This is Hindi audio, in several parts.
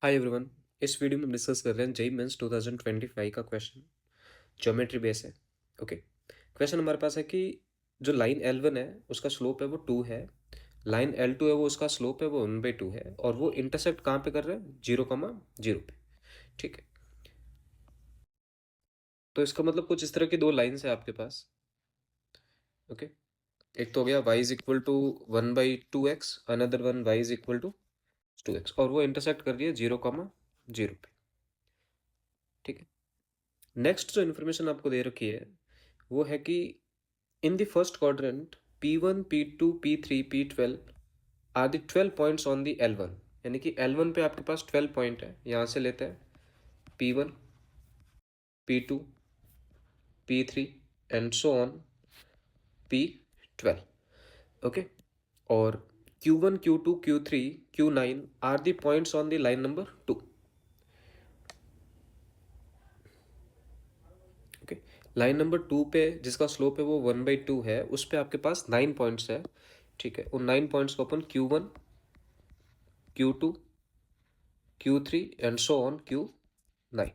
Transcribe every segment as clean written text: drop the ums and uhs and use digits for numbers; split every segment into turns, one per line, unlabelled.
Hi everyone. इस वीडियो में हम डिस्कस कर रहे हैं जेईई मेंस 2025 का क्वेश्चन ज्योमेट्री बेस है। ओके, क्वेश्चन हमारे पास है कि जो लाइन L1 है उसका स्लोप है वो 2 है, लाइन L2 है वो उसका स्लोप है वो 1/2 है, और वो इंटरसेक्ट कहाँ पे कर रहे हैं? 0,0 पे। ठीक है, तो इसका मतलब कुछ इस तरह की दो लाइन्स है आपके पास। ओके, एक तो हो गया y is equal to 1/2x, another one y is equal to 2x, और वो इंटरसेक्ट कर रही है 0,0 पे। ठीक है, नेक्स्ट जो इन्फॉर्मेशन आपको दे रखी है वो है कि in the first quadrant P1, P2, P3, P12 are the 12 points on the L1। यानी कि L1 पे आपके पास 12 पॉइंट है। यहाँ से लेते हैं P1, P2, P3 and so on P12। Okay, और Q1, Q2, Q3, Q9 are the points on the line number 2। Okay, line number 2 पे जिसका स्लोप है वो 1/2 है, उस पे आपके पास 9 पॉइंट्स है। ठीक है, उन 9 पॉइंट्स को अपन Q1, Q2, Q3 and so on Q9।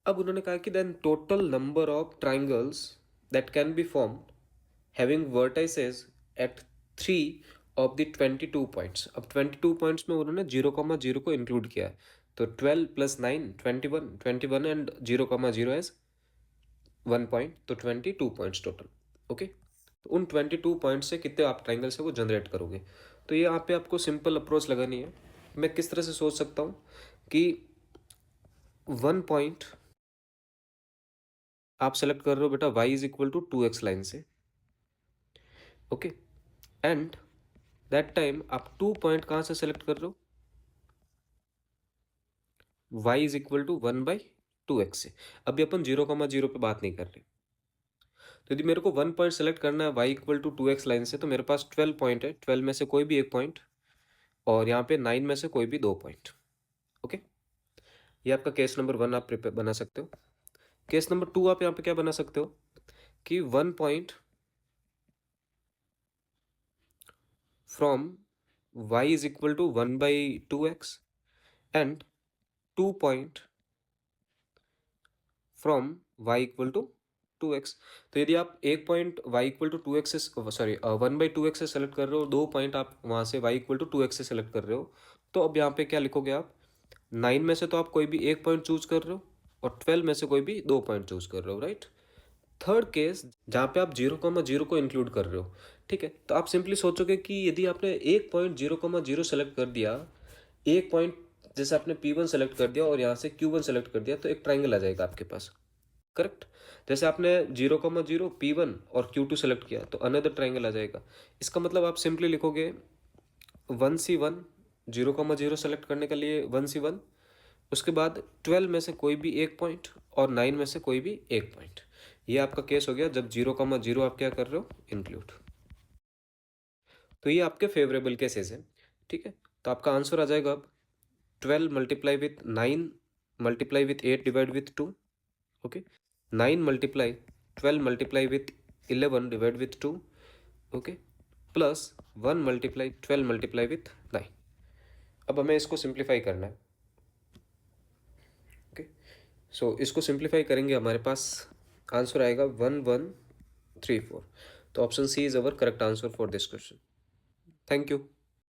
अब उन्होंने कहा कि then total number of triangles that can be formed having vertices at 3 of the 22 points. अब 22 पॉइंट्स में उन्होंने 0,0 को इंक्लूड किया है, तो 12 + 9 21, 21 एंड 0,0 एज 1 पॉइंट, तो 22 पॉइंट्स टोटल। ओके, तो उन 22 पॉइंट से कितने आप ट्राइंगल्स है वो जनरेट करोगे। तो ये यहाँ पे आपको सिंपल अप्रोच लगानी है। मैं किस तरह से सोच सकता हूँ कि 1 पॉइंट आप सेलेक्ट कर रहे हो बेटा y is equal to 2x line से। ओके, एंड दैट टाइम आप 2 पॉइंट कहाँ से सेलेक्ट कर रहे हो? y is equal to 1/2x से। अभी अपन 0,0 पे बात नहीं कर रहे। तो यदि मेरे को 1 पॉइंट सेलेक्ट करना है y equal to 2x line से, तो मेरे पास 12 पॉइंट है, 12 में से कोई भी एक पॉइंट, और यहाँ पे 9 में से कोई भी 2 पॉइंट। ओके, ये आपका केस नंबर 1 आप प्रिपेयर बना सकते हो। केस नंबर 2 आप यहाँ पे क्या बना सकते हो कि 1 point from y is equal to 1/2x and 2 point from y equal to 2x। तो यदि आप एक point y equal to 2x से, सॉरी 1/2x से सेलेक्ट कर रहे हो, 2 पॉइंट आप वहाँ से y इक्वल टू 2x से सेलेक्ट कर रहे हो, तो अब यहाँ पे क्या लिखोगे आप? 9 में से तो आप कोई भी एक पॉइंट चूज कर रहे हो, और 12 में से कोई भी 2 पॉइंट चूज कर रहे हो, राइट। थर्ड केस जहाँ पे आप 0,0 को इंक्लूड कर रहे हो। ठीक है, तो आप सिंपली सोचोगे कि यदि आपने एक पॉइंट 0,0 सेलेक्ट कर दिया, एक पॉइंट जैसे आपने P1 सेलेक्ट कर दिया और यहाँ से Q1 सेलेक्ट कर दिया, तो एक ट्राइंगल आ जाएगा आपके पास। करेक्ट, जैसे आपने 0,0 P1 और Q2 सेलेक्ट किया तो अनदर ट्राइंगल आ जाएगा। इसका मतलब आप सिंपली लिखोगे 1C1, 0,0 सेलेक्ट करने के लिए 1C1, उसके बाद 12 में से कोई भी एक पॉइंट और 9 में से कोई भी एक पॉइंट। ये आपका केस हो गया जब 0,0 आप क्या कर रहे हो? इंक्लूड। तो ये आपके फेवरेबल केसेस हैं। ठीक है, तो आपका आंसर आ जाएगा अब 12 multiply with 9 multiply with 8 divide with 2। Okay, 9 multiply 12 multiply with 11 divide with 2। Okay, plus 1 multiply 12 multiply with 9। अब हमें इसको सिंप्लीफाई करना है। ओके, सो इसको सिंप्लीफाई करेंगे, हमारे पास आंसर आएगा 1134। तो option C is our correct answer for this question. Thank you.